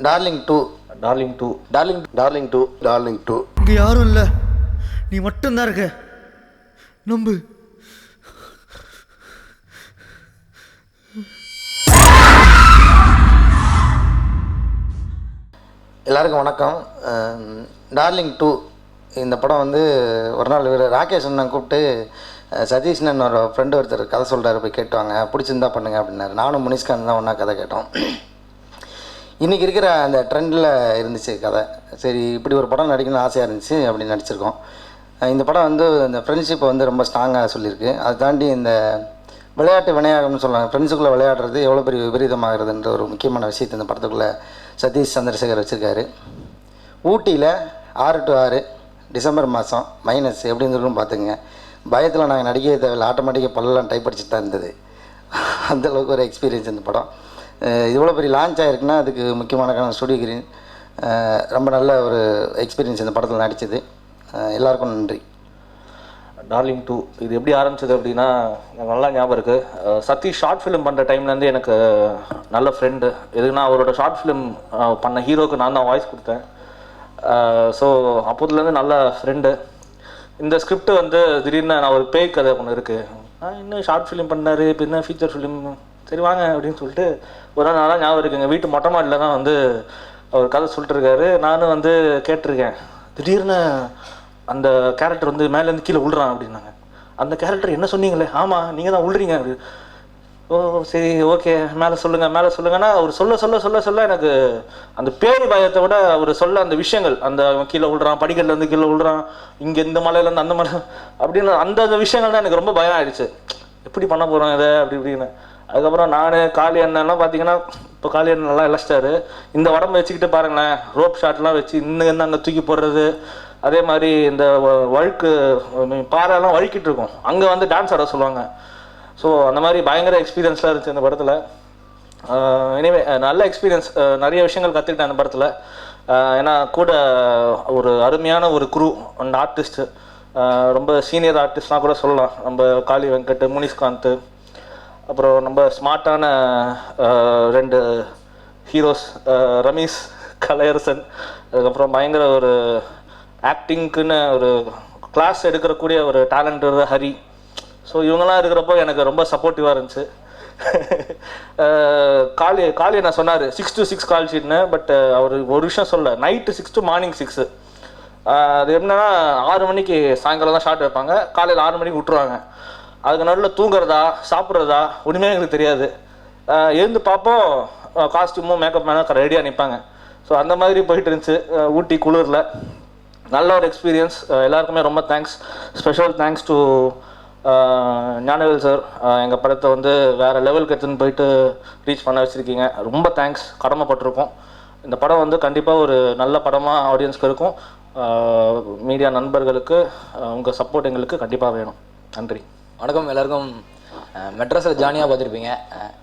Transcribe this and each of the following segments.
Darling 2. Darling 2. Darling 2. இங்கே யாரும் இல்லை, நீ மட்டும்தான் இருக்க, நம்பு. எல்லாருக்கும் வணக்கம். டார்லிங் 2 இந்த படம் வந்து ஒரு நாள் இவர் ராகேஷ் அண்ணன் கூப்பிட்டு சதீஷ்னன் ஒரு ஃப்ரெண்டு ஒருத்தர் கதை சொல்கிறாரு, போய் கேட்டுவாங்க, பிடிச்சிருந்தா பண்ணுங்க அப்படின்னாரு. நானும் முனிஷ்கான் தான் ஒன்றா கதை கேட்டோம். இன்றைக்கி இருக்கிற அந்த ட்ரெண்டில் இருந்துச்சு கதை. சரி, இப்படி ஒரு படம் நடிக்கணும்னு ஆசையாக இருந்துச்சு, அப்படி நடிச்சிருக்கோம். இந்த படம் வந்து இந்த ஃப்ரெண்ட்ஷிப்பை வந்து ரொம்ப ஸ்ட்ராங்காக சொல்லியிருக்கு. அதை தாண்டி இந்த விளையாட்டு வினையாகம்னு சொல்லுவாங்க, ஃப்ரெண்ட்ஸுக்குள்ளே விளையாடுறது எவ்வளோ பெரிய விபரீதமாகிறதுன்ற ஒரு முக்கியமான விஷயத்தை இந்த படத்துக்குள்ளே சதீஷ் சந்திரசேகர் வச்சுருக்காரு. ஊட்டியில் 6 to 6 டிசம்பர் மாதம் மைனஸ் எப்படி இருந்திருக்குன்னு பார்த்துங்க. பயத்தில் நாங்கள் நடிக்கவே தேவையில்லை, ஆட்டோமேட்டிக்காக பல்லெல்லாம் டைப் அடிச்சுட்டு தான் இருந்தது. அந்தளவுக்கு ஒரு எக்ஸ்பீரியன்ஸ் இந்த படம். இவ்வளோ பெரிய லான்ச் ஆகிருக்குன்னா அதுக்கு முக்கியமான காரணம் ஸ்டுடியோ கிரீன். ரொம்ப நல்ல ஒரு எக்ஸ்பீரியன்ஸ் இந்த படத்தில் நடித்தது. எல்லாருக்கும் நன்றி. டார்லிங் 2 இது எப்படி ஆரம்பிச்சது அப்படின்னா, எனக்கு நல்லா ஞாபகம் இருக்குது. சதீஷ் ஷார்ட் ஃபிலிம் பண்ணுற டைம்லேருந்து எனக்கு நல்ல ஃப்ரெண்டு. எதுக்குன்னா அவரோட ஷார்ட் ஃபிலிம் பண்ண ஹீரோக்கு நான் தான் வாய்ஸ் கொடுத்தேன். ஸோ அப்போதுலேருந்து நல்ல ஃப்ரெண்டு. இந்த ஸ்கிரிப்ட் வந்து திடீர்னு நான் ஒரு பேய் கதை ஒன்று இருக்குது, இன்னும் ஷார்ட் ஃபிலிம் பண்ணார், இப்போ என்ன ஃபீச்சர் ஃபிலிம், சரி வாங்க அப்படின்னு சொல்லிட்டு ஒரு நாள் நல்லா ஞாபகம் இருக்குங்க. வீட்டு மொட்டை மாடியில் தான் வந்து அவர் கதை சொல்லிட்டுருக்காரு. நானும் வந்து கேட்டிருக்கேன். திடீர்னு அந்த கேரக்டர் வந்து மேலேருந்து கீழே விழுறான் அப்படின்னாங்க. அந்த கேரக்டர் என்ன சொன்னீங்களே, ஆமாம் நீங்கள் தான் விழுறீங்க அப்படி. ஓ சரி ஓகே, மேலே சொல்லுங்கன்னா அவர் சொல்ல எனக்கு அந்த பேய் பயத்தை விட அவர் சொல்ல அந்த விஷயங்கள், அந்த கீழே விழுறான், படிக்கட்டுலேருந்து கீழே விழுறான், இங்கே இந்த மலையிலேருந்து அந்த மலை அப்படின்னு அந்த விஷயங்கள் தான் எனக்கு ரொம்ப பயம் ஆயிடுச்சு. எப்படி பண்ண போகிறோம் இதை அப்படி இப்படின்னு. அதுக்கப்புறம் நான் காளி அண்ணன்லாம் பார்த்தீங்கன்னா, இப்போ காளி அண்ணன் நல்லா இழைச்சிட்டாரு. இந்த உடம்பு வச்சுக்கிட்டு பாருங்களேன், ரோப் ஷாட்லாம் வச்சு இன்னும் அங்கே தூக்கி போடுறது, அதே மாதிரி இந்த வழுக்கு பாறைலாம் வழுக்கிட்டு இருக்கும், அங்கே வந்து டான்ஸ் ஆட சொல்லுவாங்க. ஸோ அந்த மாதிரி பயங்கர எக்ஸ்பீரியன்ஸ்லாம் இருந்துச்சு இந்த படத்தில். எனிவே நல்ல எக்ஸ்பீரியன்ஸ், நிறைய விஷயங்கள் கற்றுக்கிட்டேன் அந்த படத்தில். ஏன்னா கூட ஒரு அருமையான ஒரு குரூ அண்ட் ஆர்டிஸ்ட்டு, ரொம்ப சீனியர் ஆர்டிஸ்ட்லாம் கூட சொல்லலாம். நம்ம காளி வெங்கட், முனிஷ்காந்த், அப்புறம் நம்ம ஸ்மார்ட்டான 2 ஹீரோஸ், ரமேஷ் கலையரசன், அதுக்கப்புறம் பயங்கர ஒரு ஆக்டிங்க்குன்னு ஒரு கிளாஸ் எடுக்கக்கூடிய ஒரு டேலண்ட் ஹரி. ஸோ இவங்கெல்லாம் இருக்கிறப்போ எனக்கு ரொம்ப சப்போர்ட்டிவாக இருந்துச்சு. காலையை நான் சொன்னார் 6 to 6 கால் ஷீட்னு. பட் அவர் ஒரு விஷயம் சொல்ல, நைட்டு 6 to மார்னிங் 6. அது என்னன்னா 6 மணிக்கு சாயங்காலம் தான் ஷார்ட் வைப்பாங்க, காலையில் 6 மணிக்கு விட்டுருவாங்க. அதுக்கு நடுவில் தூங்குறதா சாப்பிட்றதா ஒன்றுமே எங்களுக்கு தெரியாது. எழுந்து பார்ப்போம், காஸ்டியூமும் மேக்கப் மேலே ரெடியாக நிற்பாங்க. ஸோ அந்த மாதிரி போயிட்டு இருந்துச்சு ஊட்டி குளிரில். நல்ல ஒரு எக்ஸ்பீரியன்ஸ். எல்லாருக்குமே ரொம்ப thanks. Special thanks to Gnanavel sir. எங்கள் படத்தை வந்து வேறு லெவலுக்கு எடுத்துன்னு போயிட்டு ரீச் பண்ண வச்சுருக்கீங்க. ரொம்ப தேங்க்ஸ், கடமைப்பட்டிருக்கோம். இந்த படம் வந்து கண்டிப்பாக ஒரு நல்ல படமாக ஆடியன்ஸ்க்கு இருக்கும். மீடியா நண்பர்களுக்கு உங்கள் சப்போர்ட் எங்களுக்கு கண்டிப்பாக வேணும். நன்றி. வணக்கம் எல்லாருக்கும். மெட்ராஸில் ஜானியாக பார்த்துருப்பீங்க.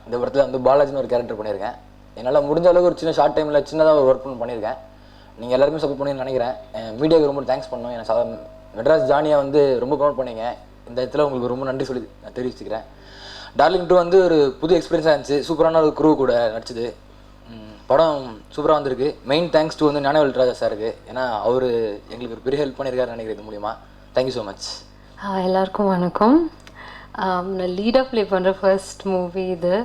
இந்த படத்தில் வந்து பாலாஜின்னு ஒரு கேரக்டர் பண்ணியிருக்கேன். என்னால் முடிஞ்ச அளவுக்கு ஒரு சின்ன ஷார்ட் டைமில் சின்னதாக ஒரு ஒர்க் பண்ணியிருக்கேன். நீங்கள் எல்லாருமே சப்போர்ட் பண்ணி நினைக்கிறேன். மீடியாவுக்கு ரொம்ப தேங்க்ஸ் பண்ணோம். எனக்கு மெட்ராஸ் ஜானியாக வந்து ரொம்ப ப்ரொமோட் பண்ணீங்க. இந்த இடத்துல உங்களுக்கு ரொம்ப நன்றி சொல்லி நான் தெரிவிச்சுக்கிறேன். டார்லிங் 2 வந்து ஒரு புது எக்ஸ்பீரியன்ஸாக இருந்துச்சு. சூப்பரான ஒரு குரூ கூட நடிச்சது. படம் சூப்பராக வந்திருக்கு. மெயின் தேங்க்ஸ் டு வந்து ஞானவேல் ராஜா சாருக்கு. ஏன்னா அவர் எங்களுக்கு ஒரு பெரிய ஹெல்ப் பண்ணியிருக்காரு நினைக்கிறேன் இது மூலிமா. Thank you so much. எல்லாருக்கும் வணக்கம். நான் லீடாக ப்ளே பண்ணுற ஃபர்ஸ்ட் மூவி இது.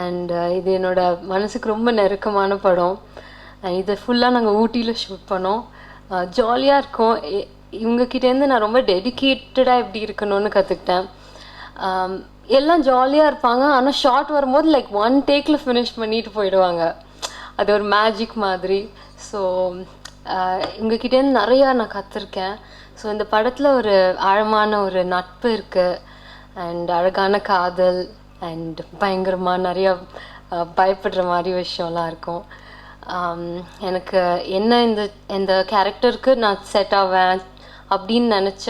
அண்ட் இது என்னோட மனசுக்கு ரொம்ப நெருக்கமான படம். இதை ஃபுல்லாக நாங்கள் ஊட்டியில் ஷூட் பண்ணோம். ஜாலியாக இருக்கும். இவங்கக்கிட்டேருந்து நான் ரொம்ப டெடிக்கேட்டடாக எப்படி இருக்கணும்னு கற்றுக்கிட்டேன். எல்லாம் ஜாலியாக இருப்பாங்க, ஆனால் ஷார்ட் வரும்போது லைக் 1 டேக்கில் ஃபினிஷ் பண்ணிட்டு போயிடுவாங்க. அது ஒரு மேஜிக் மாதிரி. ஸோ இவங்கக்கிட்டேருந்து நிறையா நான் கற்றுருக்கேன். ஸோ இந்த படத்தில் ஒரு ஆழமான ஒரு நட்பு இருக்குது, அண்ட் அழகான காதல், அண்ட் பயங்கரமாக நிறையா பயப்படுற மாதிரி விஷயம்லாம் இருக்கும். எனக்கு என்ன இந்த கேரக்டருக்கு நான் செட் ஆவேன் அப்படின்னு நினச்ச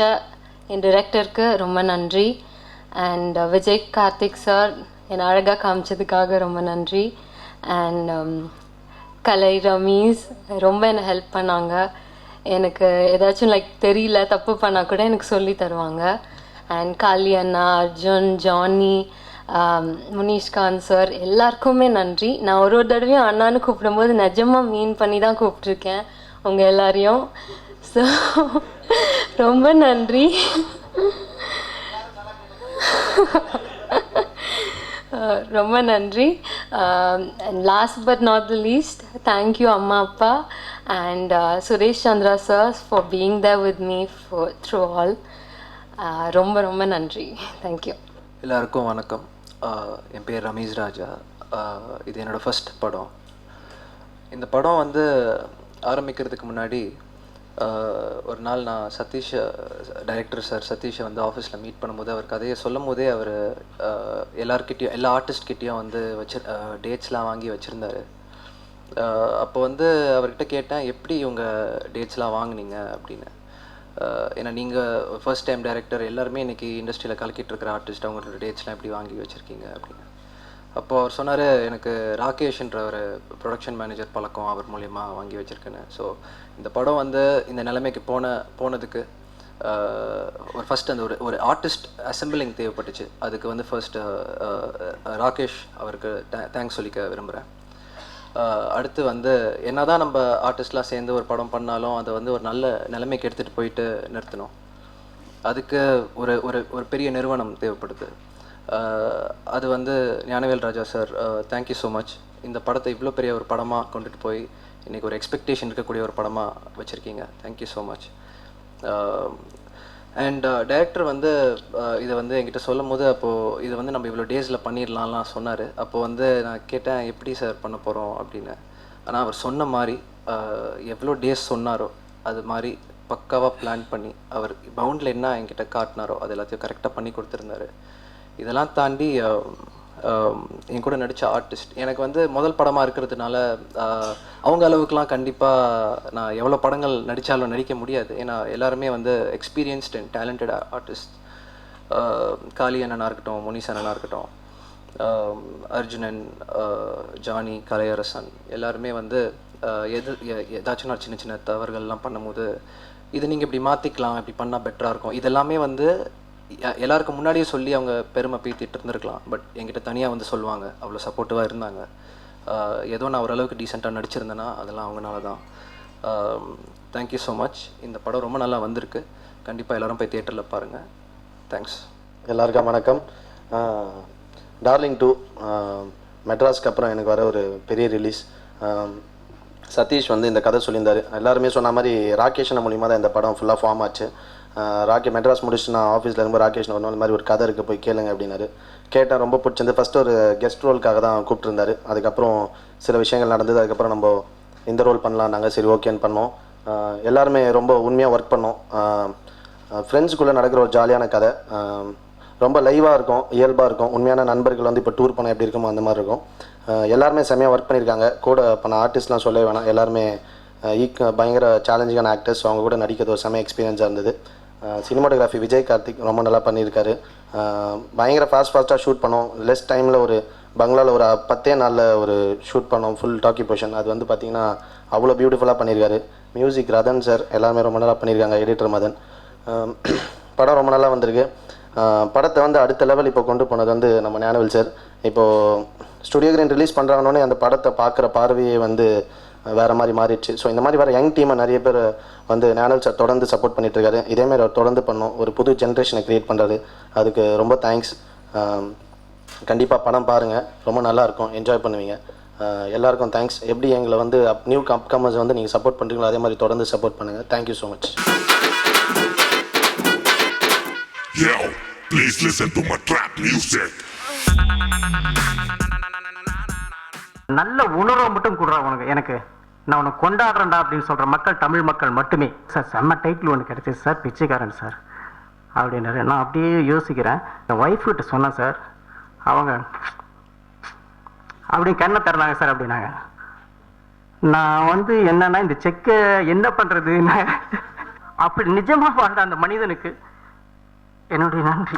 என் டிரெக்டருக்கு ரொம்ப நன்றி. அண்ட் விஜய் கார்த்திக் சார் என்னை அழகாக காமிச்சதுக்காக ரொம்ப நன்றி. அண்ட் கலை ரமீஸ் ரொம்ப என்னை ஹெல்ப் பண்ணாங்க. எனக்கு ஏதாச்சும் லைக் தெரியல, தப்பு பண்ணால் கூட எனக்கு சொல்லி தருவாங்க. அண்ட் காளி அண்ணா, அர்ஜுன், ஜானி, முனிஷ்காந்த் சார் எல்லாருக்குமே நன்றி. நான் ஒரு தடவையும் அண்ணான்னு கூப்பிடும்போது நிஜமாக மீன் பண்ணி தான் கூப்பிட்ருக்கேன் உங்கள் எல்லாரையும். ஸோ ரொம்ப நன்றி. ரொம்ப நன்றி. And last but not the least, thank you அம்மா அப்பா and Suresh Chandra sir for being there with me for through all. ரொம்ப ரொம்ப நன்றி. தேங்க்யூ. எல்லாருக்கும் வணக்கம். என் பேர் ரமேஷ் ராஜா. இது என்னோடய ஃபஸ்ட் படம். இந்த படம் வந்து ஆரம்பிக்கிறதுக்கு முன்னாடி ஒரு நாள் நான் டைரக்டர் சார் சதீஷை வந்து ஆஃபீஸில் மீட் பண்ணும்போது அவர் கதையை சொல்லும் போதே அவர் எல்லாருக்கிட்டேயும் எல்லா ஆர்டிஸ்ட்கிட்டேயும் வந்து டேட்ஸ்லாம் வாங்கி வச்சுருந்தார். அப்போ வந்து அவர்கிட்ட கேட்டேன், எப்படி இவங்க டேட்ஸ்லாம் வாங்கினீங்க அப்படின்னு. ஏன்னா நீங்கள் ஃபர்ஸ்ட் டைம் டைரக்டர், எல்லாருமே இன்றைக்கி இண்டஸ்ட்ரியில் கலக்கிட்டு இருக்கிற ஆர்டிஸ்ட், அவங்களோட டேட்ஸ்லாம் எப்படி வாங்கி வச்சுருக்கீங்க அப்படின்னு. அப்போது அவர் சொன்னார், எனக்கு ராகேஷ்ன்ற ஒரு ப்ரொடக்ஷன் மேனேஜர் பழக்கம், அவர் மூலயமா வாங்கி வச்சுருக்கேன்னு. ஸோ இந்த படம் வந்து இந்த நிலைமைக்கு போனதுக்கு ஒரு ஃபஸ்ட் அந்த ஒரு ஆர்டிஸ்ட் அசம்பிளிங் தேவைப்பட்டுச்சு. அதுக்கு வந்து ஃபர்ஸ்ட்டு ராகேஷ் அவருக்கு தேங்க்ஸ் சொல்லிக்க விரும்புகிறேன். அடுத்து வந்து என்ன தான் நம்ம ஆர்டிஸ்ட்லாம் சேர்ந்து ஒரு படம் பண்ணாலும் அதை வந்து ஒரு நல்ல நிலைமைக்கு எடுத்துகிட்டு போயிட்டு நிறுத்தணும். அதுக்கு ஒரு ஒரு பெரிய நிறுவனம் தேவைப்படுது. அது வந்து ஞானவேல் ராஜா சார், தேங்க்யூ ஸோ மச். இந்த படத்தை இவ்வளோ பெரிய ஒரு படமாக கொண்டுட்டு போய் இன்றைக்கி ஒரு எக்ஸ்பெக்டேஷன் இருக்கக்கூடிய ஒரு படமாக வச்சுருக்கீங்க. Thank you so much. And director வந்து இதை வந்து என்கிட்ட சொல்லும் போது, அப்போது இது வந்து நம்ம இவ்வளோ டேஸில் பண்ணிடலாம்லாம் சொன்னார். அப்போது வந்து நான் கேட்டேன், எப்படி சார் பண்ண போகிறோம் அப்படின்னு. ஆனால் அவர் சொன்ன மாதிரி எவ்வளோ டேஸ் சொன்னாரோ அது மாதிரி பக்காவாக பிளான் பண்ணி அவர் பவுண்டில் என்ன என்கிட்ட காட்டினாரோ அது எல்லாத்தையும் கரெக்டாக பண்ணி கொடுத்துருந்தாரு. இதெல்லாம் தாண்டி என் கூட நடித்த ஆர்டிஸ்ட், எனக்கு வந்து முதல் படமாக இருக்கிறதுனால அவங்க அளவுக்குலாம் கண்டிப்பாக நான் எவ்வளோ படங்கள் நடித்தாலும் நடிக்க முடியாது. ஏன்னா எல்லாருமே வந்து எக்ஸ்பீரியன்ஸ்ட் அண்ட் டேலண்டட் ஆர்டிஸ்ட். காளி அண்ணனாக இருக்கட்டும், முனிஸ் அண்ணனாக இருக்கட்டும், அர்ஜுனன், ஜானி, கலையரசன், எல்லாருமே வந்து ஏதாச்சும் நான் சின்ன சின்ன தவறுகள்லாம் பண்ணும்போது இது நீங்கள் இப்படி மாற்றிக்கலாம், இப்படி பண்ணால் பெட்டராக இருக்கும், இதெல்லாமே வந்து எல்லாருக்கும் முன்னாடியே சொல்லி அவங்க பெருமை பீத்திட்டு இருந்திருக்கலாம். பட் என்கிட்ட தனியாக வந்து சொல்லுவாங்க, அவ்வளோ சப்போர்ட்டிவாக இருந்தாங்க. ஏதோ நான் ஓரளவுக்கு டீசெண்டாக நடிச்சிருந்தேன்னா அதெல்லாம் அவங்கனால தான். Thank you so much. இந்த படம் ரொம்ப நல்லா வந்திருக்கு. கண்டிப்பாக எல்லோரும் போய் தியேட்டரில் பாருங்கள். தேங்க்ஸ். எல்லாருக்கும் வணக்கம். டார்லிங் 2 மெட்ராஸ்க்கு அப்புறம் எனக்கு வர ஒரு பெரிய ரிலீஸ். சதீஷ் வந்து இந்த கதை சொல்லியிருந்தார். எல்லாருமே சொன்ன மாதிரி ராகேஷன் மூலிமா தான் இந்த படம் ஃபுல்லாக ஃபார்ம் ஆச்சு. மெட்ராஸ் முடிச்சுட்டு நான் ஆஃபீஸில் இருக்கும்போது ராகேஷ் ஒரு நாள் மாதிரி ஒரு கதை இருக்குது, போய் கேளுங்க அப்படின்னாரு. கேட்டேன், ரொம்ப பிடிச்சிருந்து. ஃபஸ்ட்டு ஒரு கெஸ்ட் ரோலுக்காக தான் கூப்பிட்டுருந்தாரு. அதுக்கப்புறம் சில விஷயங்கள் நடந்தது. அதுக்கப்புறம் நம்ம இந்த ரோல் பண்ணலாம் நாங்கள், சரி ஓகேன்னு பண்ணோம். எல்லாருமே ரொம்ப உண்மையாக ஒர்க் பண்ணோம். ஃப்ரெண்ட்ஸுக்குள்ளே நடக்கிற ஒரு ஜாலியான கதை, ரொம்ப லைவாக இருக்கும், இயல்பாக இருக்கும். உண்மையான நண்பர்கள் வந்து இப்போ டூர் பண்ண எப்படி இருக்குமோ அந்த மாதிரி இருக்கும். எல்லாருமே செம்மையாக ஒர்க் பண்ணியிருக்காங்க. கூட பண்ண ஆர்டிஸ்ட்லாம் சொல்லவே வேணாம், எல்லாருமே பயங்கர சேலஞ்சிங்கான ஆக்டர்ஸ். அவங்க கூட நடிக்கிறது ஒரு செம்ம எக்ஸ்பீரியன்ஸாக இருந்தது. சினிமாட்டோகிராஃபி விஜய் கார்த்திக் ரொம்ப நல்லா பண்ணியிருக்காரு. பயங்கர ஃபாஸ்ட்டாக ஷூட் பண்ணோம். லெஸ் டைமில் ஒரு பங்களாவில் ஒரு 10 நாளில் ஒரு ஷூட் பண்ணோம், ஃபுல் டாக்கி பொசிஷன். அது வந்து பார்த்திங்கன்னா அவ்வளோ பியூட்டிஃபுல்லாக பண்ணியிருக்காரு. மியூசிக் ரதன் சார், எல்லாருமே ரொம்ப நல்லா பண்ணியிருக்காங்க. எடிட்டர் மதன். படம் ரொம்ப நல்லா வந்திருக்கு. படத்தை வந்து அடுத்த லெவல் இப்போ கொண்டு போனது வந்து நம்ம ஞானவேல் சார். இப்போது ஸ்டுடியோ கிரீன் ரிலீஸ் பண்ணுறாங்கன்னே அந்த படத்தை பார்க்குற பார்வையே வந்து வேறு மாதிரி மாறிடுச்சு. ஸோ இந்த மாதிரி வர யங் டீமை நிறைய பேர் வந்து ஞானவேல் சார் தொடர்ந்து சப்போர்ட் பண்ணிட்டுருக்காரு. இதேமாதிரி அவர் தொடர்ந்து பண்ணோம், ஒரு புது ஜென்ரேஷனை க்ரியேட் பண்ணுறாரு. அதுக்கு ரொம்ப தேங்க்ஸ். கண்டிப்பாக படம் பாருங்கள், ரொம்ப நல்லாயிருக்கும், என்ஜாய் பண்ணுவீங்க. எல்லாருக்கும் தேங்க்ஸ். எப்படி எங்களை வந்து நியூ அப்கமர்ஸ் வந்து நீங்கள் சப்போர்ட் பண்ணுறீங்களோ அதே மாதிரி தொடர்ந்து சப்போர்ட் பண்ணுங்கள். Thank you so much. Yo, please listen to my trap music. நல்ல உணர்வை மட்டும் கொடுறா உனக்கு, எனக்கு நான் உனக்கு கொண்டாடுறேன்டா அப்படின்னு சொல்கிற மக்கள் தமிழ் மக்கள் மட்டுமே. சார் செம்ம டைட்டில் ஒன்று கிடைச்சிது சார், பிச்சைக்காரன் சார் அப்படின்னாரு. நான் அப்படியே யோசிக்கிறேன். என் ஒய்ஃப்கிட்ட சொன்னேன் சார், அவங்க அப்படி கண்ணை தரலாங்க சார் அப்படின்னாங்க. நான் வந்து என்னன்னா இந்த செக்கை என்ன பண்ணுறது, அப்படி நிஜமாக வாழ்ந்த அந்த மனிதனுக்கு என்னுடைய நன்றி.